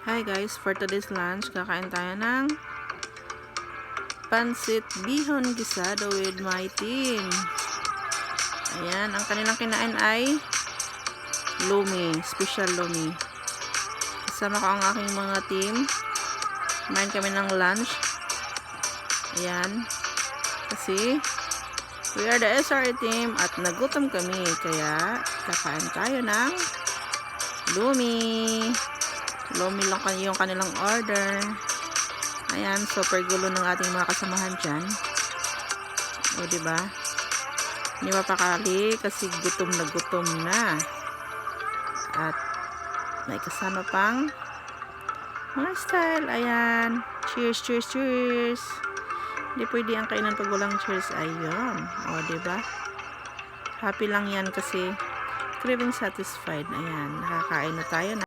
Hi guys, for today's lunch, kakain tayo ng pansit bihon gisado with my team. Ayan, ang kanilang kinain ay lumi, special lumi. Kasama ko ang aking mga team. Kumain kami ng lunch. Ayan, kasi we are the SRA team at nagutom kami. Kaya kakain tayo ng lumi. Lumi lang yung kanilang order. Ayan, super gulo ng ating mga kasamahan dyan. O, diba? Hindi mapakali kasi gutom na. At may kasama pang mga style. Ayan. Cheers, cheers, cheers. Hindi pwede ang kainan pag walang cheers. Ayun. O, diba? Happy lang yan kasi craving satisfied. Ayan. Nakakain na tayo na.